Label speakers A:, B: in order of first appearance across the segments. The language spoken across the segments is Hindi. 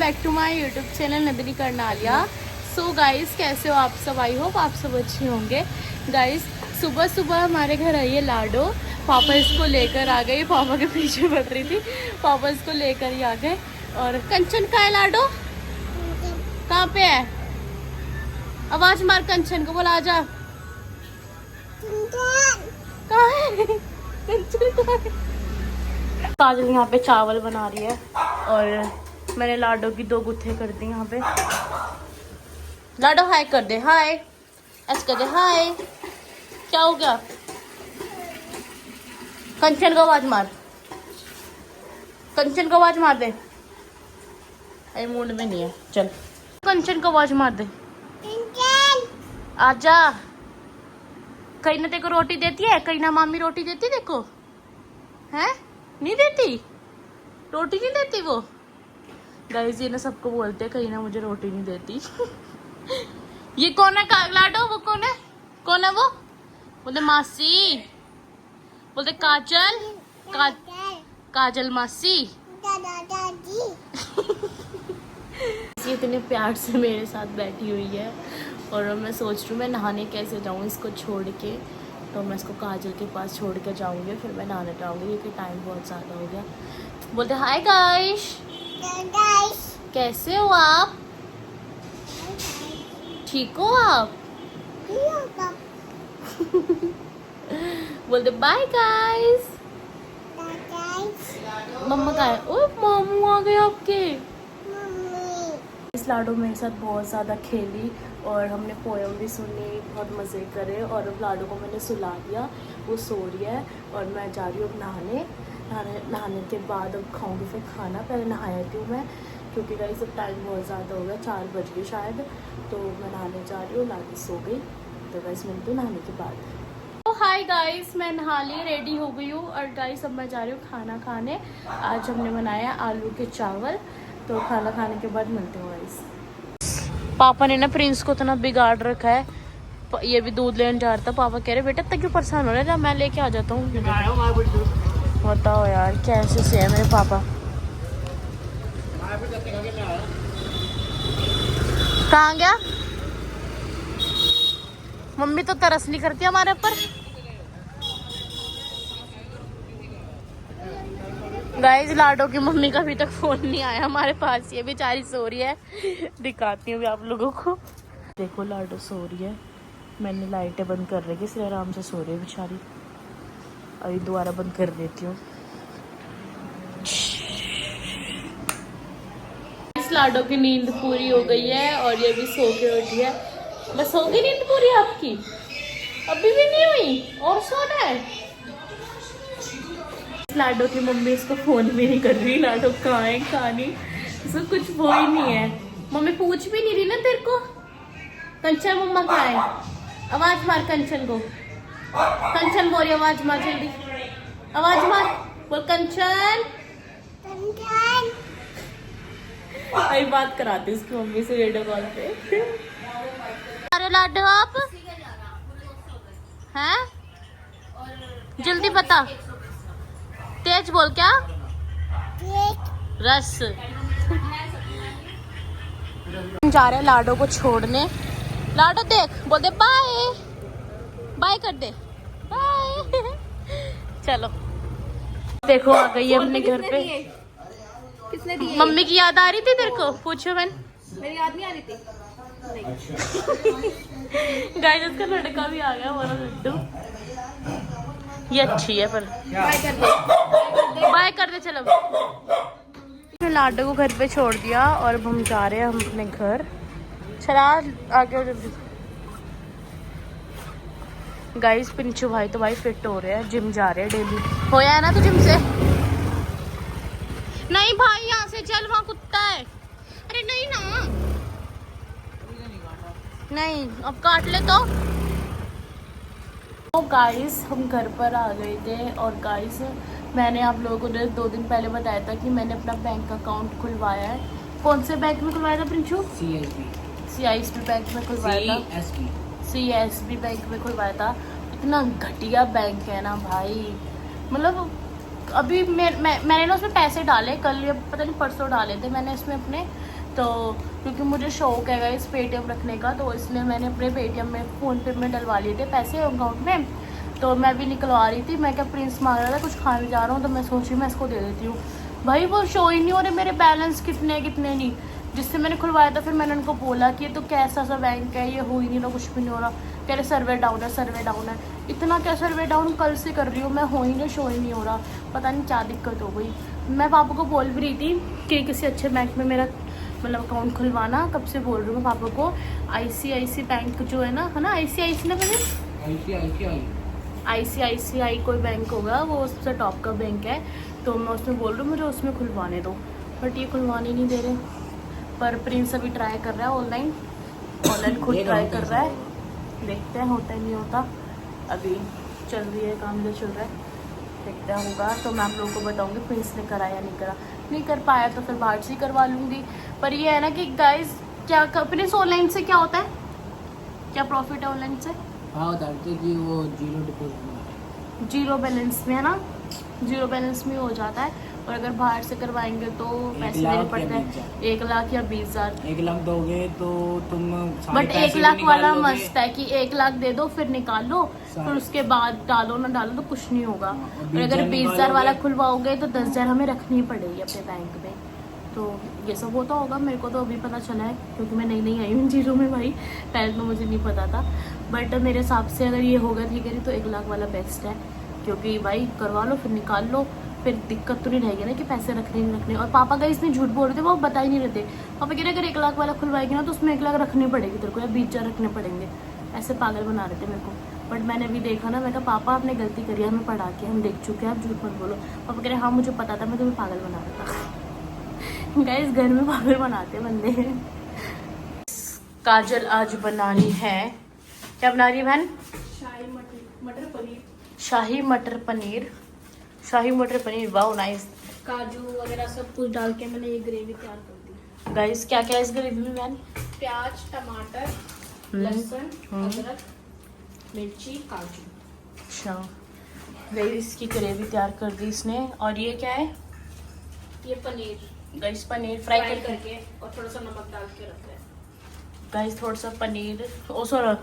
A: Back to my YouTube channel Nandini Karnalia. So guys, कैसे हो आप सब? आई होप आप सब अच्छे होंगे। गाइस, सुबह सुबह हमारे घर आई है लाडो। पापा इसको लेकर आ गए, पापा के पीछे बढ़ रही थी, पापा इसको लेकर ही आ गए। और कंचन कहाँ है? लाडो कहाँ पे है? आवाज मार कंचन को, बोला आजा। कहाँ है कंचन? कहाँ है? काजल यहाँ पे चावल बना रही है और मैंने लाडो की 2 गुत्थे कर दी यहाँ पे। लाडो हाय कर दे, हाय ऐसे कर दे, हाय। क्या हो गया? कंचन को आवाज मार, कंचन को आवाज मार दे। अरे मूड में नहीं है, चल कंचन को आवाज मार दे। आजा। कहीं ना तेरे को रोटी देती है? कहीं ना मामी रोटी देती देखो है? नहीं देती, रोटी नहीं देती वो। गाइस, ये ना सबको बोलते हैं कहीं ना मुझे रोटी नहीं देती। ये कौन है लाडो? वो कौन है? कौन है वो? बोलते मासी, बोलते काजल, काजल मासी। ये इतने प्यार से मेरे साथ बैठी हुई है और मैं सोच रही हूँ मैं नहाने कैसे जाऊँ इसको छोड़ के। तो मैं इसको काजल के पास छोड़ के जाऊँगी, फिर मैं नहाने जाऊँगी क्योंकि टाइम बहुत ज़्यादा हो गया। बोलते हाय गाइस, कैसे हो आप? ठीक हो आप? बोलते बाय गाइस। मम्मा का है? ओ मामू आ गए आपके। इस लाडो मेरे साथ बहुत ज़्यादा खेली और हमने पोएम भी सुनी, बहुत मज़े करे। और अब लाडो को मैंने सुला दिया, वो सो रही है और मैं जा रही हूँ अब नहाने के बाद अब खाऊंगी फिर खाना। पहले नहाया थी मैं क्योंकि गाइस अब टाइम बहुत ज़्यादा हो गया, 4 बज गए शायद। तो मैं नहाने जा रही हूँ, लाडो सो गई। तो गाइस मिलती हूँ नहाने के बाद। तो हाय गाइस, मैं नहा ली, रेडी हो गई हूँ और गाइस अब मैं जा रही हूँ खाना खाने। आज हमने बनाया आलू के चावल। तो खाना खाने के बाद मिलते हो गाइस। पापा ने ना प्रिंस को इतना बिगाड़ रखा है, ये भी दूध लेने जा रहा था। पापा कह रहे बेटा इतना क्यों परेशान हो रहा है, मैं लेके आ जाता हूँ। बताओ यार कैसे से है मेरे पापा। कहाँ गया? मम्मी तो तरस नहीं करती हमारे ऊपर। गाइस, लाडो की मम्मी का अभी तक फोन नहीं आया हमारे पास, ये बेचारी सो रही है। दिखाती हूँ आप लोगों को। देखो लाडो सो रही है, मैंने लाइटें बंद कर रखी, इसलिए आराम से सो रही है बेचारी। अभी दोबारा बंद कर देती हूँ। इस लाडो की नींद पूरी हो गई है और ये भी सो के उठी है। बस हो गई नींद पूरी आपकी? अभी भी नहीं हुई और सोना है? लाडो की मम्मी इसको फोन भी नहीं कर रही, लाडो कहाँ है कहाँ नहीं, इसको कुछ वो ही नहीं है। मम्मी पूछ भी नहीं रही ना तेरे को। कंचन मम्मा कहाँ है? आवाज मार कंचन को, कंचन बोल, आवाज मार जल्दी, आवाज मार, बोल कंचन। अभी बात कराती हूँ उसकी मम्मी से वीडियो कॉल पे। अरे लाडो आप हैं? जल्दी बता, तेज बोल। क्या? रस। जा रहे हैं लाडो को छोड़ने। लाडो देख, बोल दे बाय, बाय कर दे, बाय। चलो देखो आ गई है अपने घर पे। किसने दी? मम्मी की याद आ रही थी तेरे को? पूछो मैंने, मेरी याद नहीं आ रही थी। गाइस, इसका लड़का भी आ गया, हमारा लड्डू। ये अच्छी है पर बाय कर दे, बाय कर दे। चलो लाडो को घर पे छोड़ दिया और अब हम जा रहे हैं हम अपने घर। चला आगे जल्दी। गाइस, पिंचू भाई तो भाई फिट हो रहे हैं, जिम जा रहे हैं डेली। होया है ना तू जिम से? नहीं भाई, यहाँ से चल, वहाँ कुत्ता है। अरे नहीं ना, नहीं अब काट ले तो। गाइस, हम घर पर आ गए थे और गाइस मैंने आप लोगों को 2 दिन पहले बताया था कि मैंने अपना बैंक अकाउंट खुलवाया है। कौन से बैंक में खुलवाया था प्रिंशु? CISB बैंक में खुलवाया था। CSB बैंक में खुलवाया था। इतना घटिया बैंक है ना भाई, मतलब अभी मैंने ना उसमें पैसे डाले, कल या पता नहीं परसों डाले थे मैंने इसमें अपने। तो क्योंकि मुझे शौक है इस पेटीएम रखने का, तो इसलिए मैंने अपने पेटीएम में फ़ोन पे में डलवा लिए थे पैसे अकाउंट में। तो मैं भी निकलवा रही थी, मैं क्या प्रिंस मांग रहा था कुछ खाने जा रहा हूँ, तो मैं सोची मैं इसको दे देती हूँ। भाई वो शो ही नहीं हो रहे मेरे बैलेंस कितने नहीं, जिससे मैंने खुलवाया था। फिर मैंने उनको बोला कि ये तो कैसा सा बैंक है, ये हो ही नहीं रहा, कुछ भी नहीं हो रहा। कह रहे सर्वे डाउन है। इतना क्या सर्वे डाउन, कल से कर रही हूँ मैं, हो ही नहीं, शो ही नहीं हो रहा, पता नहीं क्या दिक्कत हो गई। मैं पापा को बोल भी रही थी कि किसी अच्छे बैंक में मेरा मतलब अकाउंट खुलवाना, कब से बोल रही हूँ मैं पापा को। ICICI बैंक जो है ना ICICI ना पहले ICICI कोई बैंक होगा, वो सबसे टॉप का बैंक है, तो मैं उसमें बोल रही हूँ मुझे उसमें खुलवाने दो, बट ये खुलवाने नहीं दे रहे। पर प्रिंस अभी ट्राई कर रहा है ऑनलाइन खुद ट्राई कर रहा है, देखते हैं होता है नहीं होता। अभी चल रही है काम जो चल रहा है, देखते हैं होगा तो मैं आप लोगों को बताऊंगी प्रिंस ने करा या नहीं करा। नहीं कर पाया तो फिर बाहर से ही करवा लूँगी। पर ये है ना कि गाइस क्या प्रिंस ऑनलाइन से क्या होता है, क्या प्रॉफिट है ऑनलाइन से?
B: हाँ बताते कि वो जीरो डिपॉजिट,
A: जीरो बैलेंस में है ना, जीरो बैलेंस में हो जाता है। और अगर बाहर से करवाएंगे तो पैसे देने पड़ते हैं 1 लाख या 20,000।
B: 1 लाख दोगे तो तुम
A: बट 1 लाख वाला मस्त है कि 1 लाख दे दो फिर निकाल लो, फिर उसके बाद डालो ना डालो तो कुछ नहीं होगा। और अगर 20,000 वाला खुलवाओगे तो 10,000 हमें रखनी पड़ेगी अपने बैंक में। तो ये सब होता होगा, मेरे को तो अभी पता चला है क्योंकि मैं नई आई हूँ जीरो में भाई, पहले तो मुझे नहीं पता था। बट मेरे हिसाब से अगर ये होगा ठीक है तो 1 लाख वाला बेस्ट है, क्योंकि भाई करवा लो फिर निकाल लो, फिर दिक्कत तो नहीं रहेगी ना कि पैसे रखने नहीं रखने। और पापा का इसमें झूठ बोल रहे थे, वो बता ही नहीं रहे थे। पापा कह रहे अगर 1 लाख वाला खुलवाएगी ना तो उसमें 1 लाख रखने पड़ेगी तेरे को, या 20,000 रखने पड़ेंगे, ऐसे पागल बना रहे थे मेरे को। बट मैंने अभी देखा ना, मैं कहा पापा आपने गलती करी है, हमें पढ़ा के हम देख चुके हैं, आप झूठ मत बोलो। पापा कह रहे हाँ मुझे पता था, मैं तुम्हें पागल बना रहा था। गाइस घर में पागल बनाते बंदे। काजल आज बनानी है, क्या बना रही है बहन? शाही मटर पनीर। Wow nice.
C: काजू वगैरह सब कुछ डाल के मैंने ये ग्रेवी तैयार कर दी।
A: गाइस क्या क्या है इस ग्रेवी में बहन?
C: प्याज, टमाटर, लहसुन, अदरक, मिर्ची, काजू।
A: अच्छा गाइस इसकी ग्रेवी तैयार कर दी इसने। और ये क्या है?
C: ये पनीर
A: गाइस पनीर फ्राई
C: करके और थोड़ा सा नमक डाल के रखा है।
A: गाइस थोड़ा सा पनीर, ओ सॉरी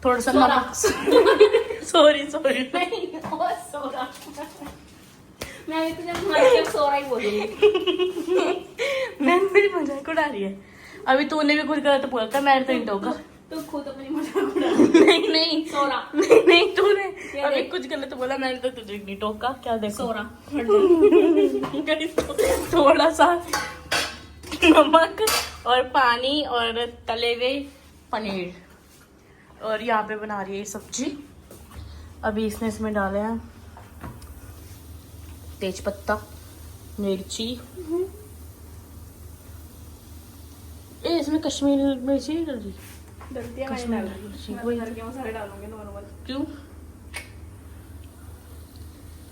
A: थोड़ा सा नमक सॉरी
C: नहीं और सोरा मैं तो जब मर सोरा ही बोलूंगी।
A: मैं मेरी मजाक उड़ा रही है। अभी तूने भी खुद करा तो बोला था, मैंने तो नहीं टोका।
C: तो खुद अपनी मजाक उड़ा।
A: नहीं
C: सोरा
A: नहीं तूने अभी कुछ गलत बोला, मैंने तो तुझे नहीं टोका। क्या देखो
C: सोरा
A: थोड़ा सा नमक और पानी और तले हुए पनीर, और यहाँ पे बना रही है सब्जी। अभी इसने इसमें डाले हैं तेज पत्ता, मिर्ची, इसमें कश्मीरी मिर्ची नहीं डल रही,
C: गलतियां मैंने डाली। मैं घर के मसाले डालूंगी नॉर्मल।
A: क्यों?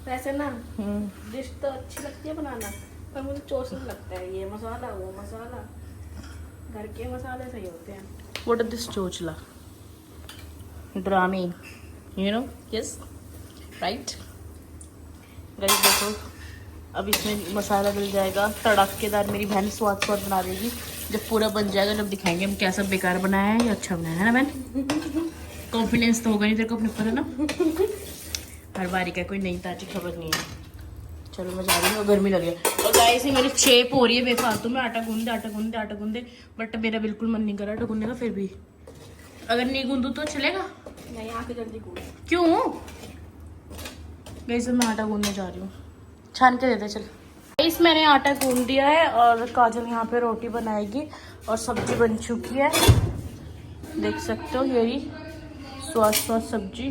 C: वैसे ना डिश तो अच्छी लगती है बनाना, पर मुझे चोचला लगता है ये मसाला वो मसाला। घर के मसाले सही होते हैं।
A: What is this चोचला? ड्रामे, you know? Yes, right? Guys देखो अब इसमें मसाला डल जाएगा तड़केदार। मेरी बहन स्वाद बना देगी। जब पूरा बन जाएगा जब दिखाएंगे हम कैसा बेकार बनाया है या अच्छा बनाया है ना बहन? कॉन्फिडेंस तो होगा नहीं तेरे को अपने ऊपर, है ना? हर बारी का कोई नई ताजी खबर नहीं है। चलो मैं जा रही हूँ, गर्मी लग रही है। और गाइस मेरी चेप हो रही है बेफालतू में, आटा गूंदे। बट मेरा बिल्कुल मन नहीं कर रहा आटा गूंदने का। फिर भी अगर नहीं गूंदू तो चलेगा?
C: नहीं आके जल्दी कूद।
A: क्यों? गाइस मैं आटा गूंदने जा रही हूँ, छान के देते चल। गाइस मैंने आटा गूंद दिया है और काजल यहाँ पे रोटी बनाएगी और सब्जी बन चुकी है, देख सकते हो। यही स्वाद सब्जी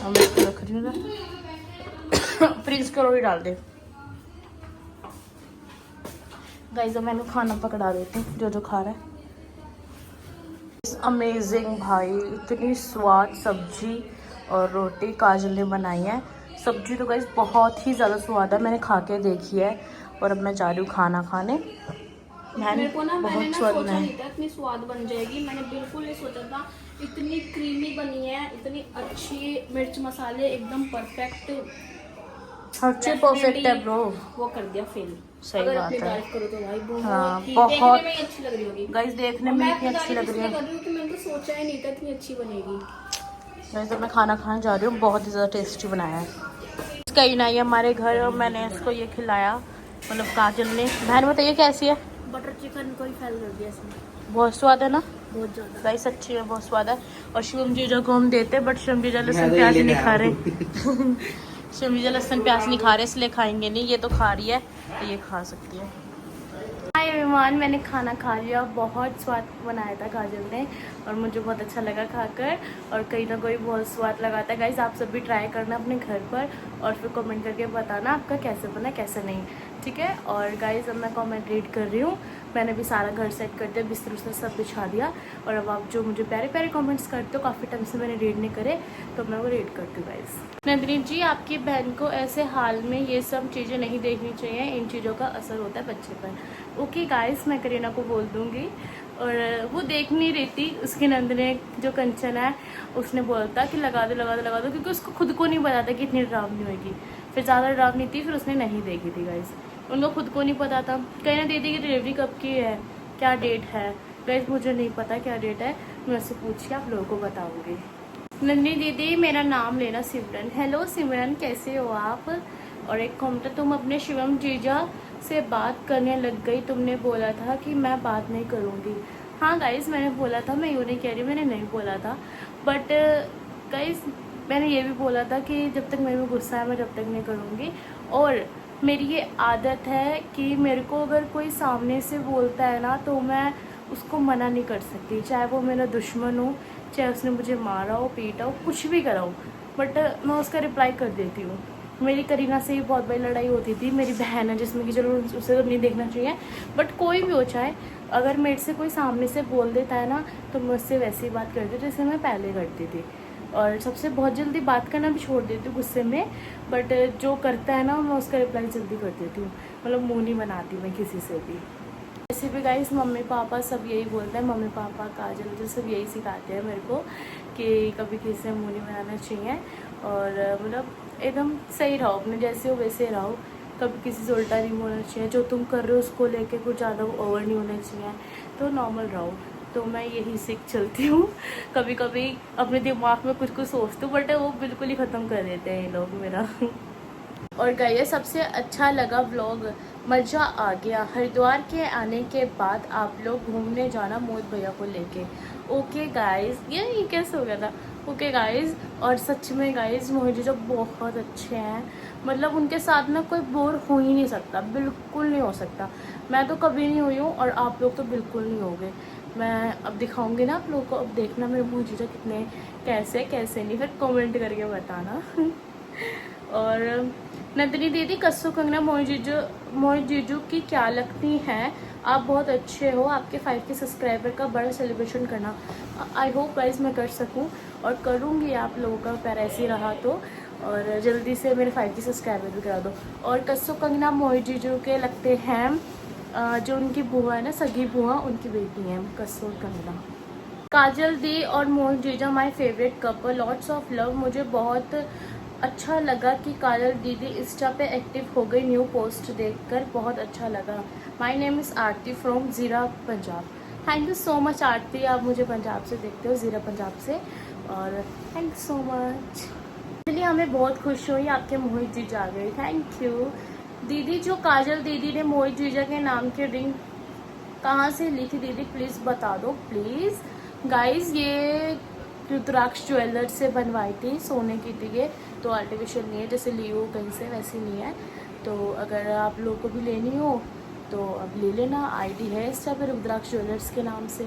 A: हम इसको रख रही हूँ। प्रिंस को रोटी डाल दे। गाइस मैंने खाना पकड़ा देती हूँ जो खा रहा है। अमेजिंग भाई, इतनी स्वाद सब्जी और रोटी काजल ने बनाई है। सब्जी तो गाइस बहुत ही ज़्यादा स्वाद है, मैंने खा के देखी है। और अब मैं जा रही हूँ खाना खाने।
C: मेरे को ना मैंने ना सोचा नहीं था इतनी स्वाद बन जाएगी। मैंने बिल्कुल नहीं सोचा था, इतनी क्रीमी बनी है, इतनी अच्छी। मिर्च मसाले एकदम परफेक्ट,
A: अच्छे परफेक्ट है ब्रो।
C: वो कर दिया फेल।
A: सही
C: अगर
A: बात
C: अपनी
A: है।
C: तारीफ करो तो भाई बहुत
A: हाँ,
C: ही
A: बहुत।
C: देखने में ही अच्छी लग रही होगी।
A: गाइस देखने
C: और
A: में
C: मैं
A: इतनी
C: अपनी
A: अच्छी
C: तारीफ
A: लग रही
C: इसलिए
A: है।
C: कर रही हूँ कि मैंने तो सोचा ही नहीं था इतनी अच्छी बनेगी।
A: गाइस तो मैं खाना खाने जा रही हूँ, बहुत ही ज़्यादा टेस्टी बनाया है। कहीं ना ही हमारे घर और मैंने इसको ये खिलाया, मतलब काजल ने। बहन बताइए कैसी है?
C: बटर चिकन को ही फेल कर दिया इसने,
A: बहुत स्वाद है ना
C: बहुत ज़्यादा।
A: गाइस, अच्छी है, बहुत स्वाद है। और शिवम जीजा को हम देते, बट शिवम जीजा लहसुन प्याज नहीं खा रहे। शिवम जीजा लहसुन प्याज नहीं खा रहे, इसलिए खाएंगे नहीं। ये तो खा रही है तो ये खा सकती है। हाय एवरीवन, मैंने खाना खा लिया। बहुत स्वाद बनाया था काजल ने और मुझे बहुत अच्छा लगा खाकर। और कहीं ना कोई बहुत स्वाद लगा था। गाइस आप सब भी ट्राई करना अपने घर पर और फिर कमेंट करके बताना आपका कैसे बना कैसे नहीं, ठीक है। और गाइस अब मैं कमेंट रीड कर रही हूँ। मैंने भी सारा घर सेट कर दिया, बिस्तर उस्तर सब बिछा दिया। और अब आप जो मुझे प्यारे प्यारे कमेंट्स करते हो, काफ़ी टाइम से मैंने रीड नहीं करे, तो मैं वो रीड करती हूँ गाइस। नंदिनी जी, आपकी बहन को ऐसे हाल में ये सब चीज़ें नहीं देखनी चाहिए, इन चीज़ों का असर होता है बच्चे पर। ओके गाइस, मैं करीना को बोल दूँगी। और वो देख नहीं रही थी, उसकी नंदने जो कंचन है उसने बोलता कि लगा दो लगा दो लगा दो, क्योंकि उसको खुद को नहीं पता था कि इतनी डरावनी होगी। फिर ज़्यादा डरावनी थी, फिर उसने नहीं देखी थी गाइस। उनको खुद को नहीं पता था। कहीं ना दीदी की डिलीवरी कब की है, क्या डेट है गाइस, मुझे नहीं पता क्या डेट है। मैं उससे पूछ के आप लोगों को बताऊँगी। नंदिनी दीदी, मेरा नाम लेना सिमरन। हेलो सिमरन, कैसे हो आप? और एक कमेंट, तुम अपने शिवम जीजा से बात करने लग गई, तुमने बोला था कि मैं बात नहीं करूँगी। हाँ गाइस, मैंने बोला था, मैं यूँ नहीं कह रही, मैंने नहीं बोला था। बट गाइस मैंने ये भी बोला था कि जब तक मेरे में गुस्सा है मैं जब तक नहीं करूँगी। और मेरी ये आदत है कि मेरे को अगर कोई सामने से बोलता है ना, तो मैं उसको मना नहीं कर सकती, चाहे वो मेरा दुश्मन हो, चाहे उसने मुझे मारा हो, पीटा हो, कुछ भी करा हो, बट मैं उसका रिप्लाई कर देती हूँ। मेरी करीना से ही बहुत बड़ी लड़ाई होती थी। मेरी बहन है जिसमें कि चलो उसे तो नहीं देखना चाहिए, बट कोई भी हो, चाहे अगर मेरे से कोई सामने से बोल देता है ना, तो मैं उससे वैसी बात करती हूँ जैसे मैं पहले करती थी। और सबसे बहुत जल्दी बात करना भी छोड़ देती हूँ गुस्से में, बट जो करता है ना मैं उसका रिप्लाई जल्दी कर देती हूँ, मतलब मुँह नहीं बनाती मैं किसी से भी। वैसे भी गाइस मम्मी पापा सब यही बोलते हैं, मम्मी पापा काजल जो सब यही सिखाते हैं मेरे को कि कभी किसी से मुँह नहीं बनाना चाहिए। और मतलब एकदम सही रहो, अपने जैसे हो वैसे रहो, कभी किसी से उल्टा नहीं बोलना चाहिए। जो तुम कर रहे हो उसको लेके कुछ ज़्यादा ओवर नहीं होना चाहिए, तो नॉर्मल रहो। तो मैं यही सीख चलती हूँ। कभी कभी अपने दिमाग में कुछ कुछ सोचती हूँ, बट वो बिल्कुल ही ख़त्म कर देते हैं ये लोग मेरा। और गाइस सबसे अच्छा लगा व्लॉग, मज़ा आ गया। हरिद्वार के आने के बाद आप लोग घूमने जाना मोहित भैया को लेके। ओके गाइस, ये कैसे हो गया था? ओके गाइस, और सच में गाइस मोहित जी जो बहुत अच्छे हैं, मतलब उनके साथ ना कोई बोर हो ही नहीं सकता, बिल्कुल नहीं हो सकता। मैं तो कभी नहीं हुई हूँ और आप लोग तो बिल्कुल नहीं होगे। मैं अब दिखाऊंगी ना आप लोगों को, अब देखना मेरे मोहित जी कितने कैसे कैसे नहीं, फिर कमेंट करके बताना। और नंदिनी दीदी, कस्सू कंगना मोहित जीजू की क्या लगती हैं? आप बहुत अच्छे हो, आपके 5K सब्सक्राइबर का बड़ा सेलिब्रेशन करना। आई होप गाइस मैं कर सकूं और करूंगी, आप लोगों का प्यार ऐसे ही रहा तो। और जल्दी से मेरे 5K सब्सक्राइबर भी करा दो। और कस्सू कंगना मोहित जीजू के लगते हैं, जो उनकी बुआ है ना, सगी बुआ, उनकी बेटी है कस्सू कंगना। काजल दी और मोहित जीजा my favourite couple, lots of love. मुझे बहुत अच्छा लगा कि काजल दीदी इंस्टा पे एक्टिव हो गई, न्यू पोस्ट देखकर बहुत अच्छा लगा। My name is Aarti from Zira Punjab. Thank you so much Aarti, आप मुझे पंजाब से देखते हो, ज़ीरा पंजाब से, और थैंक यू सो मच। इसलिए हमें बहुत खुश हुई आपके मोहित जीजा आ गए, थैंक यू दीदी। जो काजल दीदी ने मोहित जीजा के नाम की रिंग कहाँ से ली थी दीदी, प्लीज़ बता दो प्लीज़। गाइस ये रुद्राक्ष ज्वेलर्स से बनवाई थी, सोने की थी ये, तो आर्टिफिशियल नहीं है, जैसे लियो कहीं से वैसी नहीं है। तो अगर आप लोगों को भी लेनी हो तो अब ले लेना, आईडी है इंस्टा पे रुद्राक्ष ज्वेलर्स के नाम से।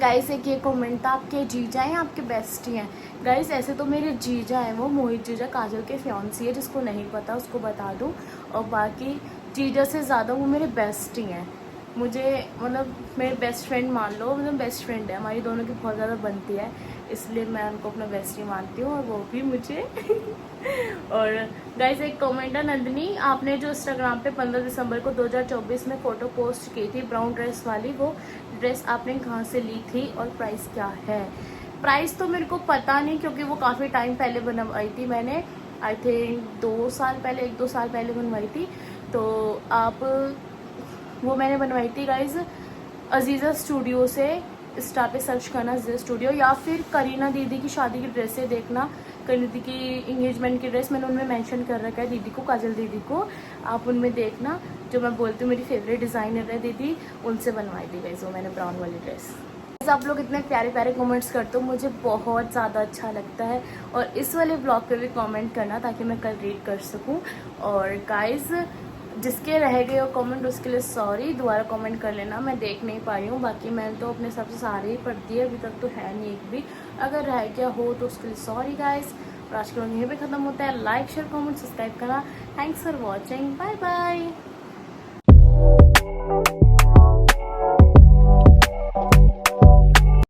A: गाइस एक ये कमेंट था, आपके जीजा हैं आपके बेस्टी हैं? गाइस ऐसे तो मेरे जीजा हैं, वो मोहित जीजा काजल के फियांसी है, जिसको नहीं पता उसको बता दूं। और बाकी जीजा से ज़्यादा वो मेरे बेस्टी हैं, मुझे मतलब मेरे बेस्ट फ्रेंड मान लो, मतलब बेस्ट फ्रेंड है, हमारी दोनों की बहुत ज़्यादा बनती है, इसलिए मैं उनको अपना बेस्टी मानती हूँ और वो भी मुझे। और गाइस एक कमेंट है, नंदिनी आपने जो इंस्टाग्राम पे 15 दिसंबर को 2024 में फ़ोटो पोस्ट की थी ब्राउन ड्रेस वाली, वो ड्रेस आपने कहाँ से ली थी और प्राइस क्या है? प्राइस तो मेरे को पता नहीं, क्योंकि वो काफ़ी टाइम पहले बनवाई थी मैंने, आई थिंक 2 साल पहले, 1-2 साल पहले बनवाई थी। तो आप वो मैंने बनवाई थी गाइज अजीज़ा स्टूडियो से। इंस्टा पे सर्च करना अजीज़ा स्टूडियो, या फिर करीना दीदी की शादी की ड्रेसें देखना। करीना दीदी की इंगेजमेंट की ड्रेस मैंने उनमें मेंशन कर रखा है, दीदी को, काजल दीदी को। आप उनमें देखना, जो मैं बोलती हूँ मेरी फेवरेट डिज़ाइनर है दीदी, उनसे बनवाई थी गाइज वो मैंने ब्राउन वाली ड्रेस। आप लोग इतने प्यारे प्यारे कमेंट्स करते हो, मुझे बहुत ज़्यादा अच्छा लगता है। और इस वाले ब्लॉग पे भी कमेंट करना ताकि मैं कल रीड कर सकूं। और गाइस जिसके रह गए हो कमेंट उसके लिए सॉरी, दोबारा कमेंट कर लेना, मैं देख नहीं पाई हूँ। बाकी मैंने तो अपने हिसाब से सारे ही पढ़ दिए, अभी तक तो है नहीं एक भी। अगर रह गया हो तो उसके लिए सॉरी गाइस। और आज के व्लॉग यहीं पे ख़त्म होता है। लाइक शेयर कमेंट सब्सक्राइब करना। Thanks for watching, bye bye.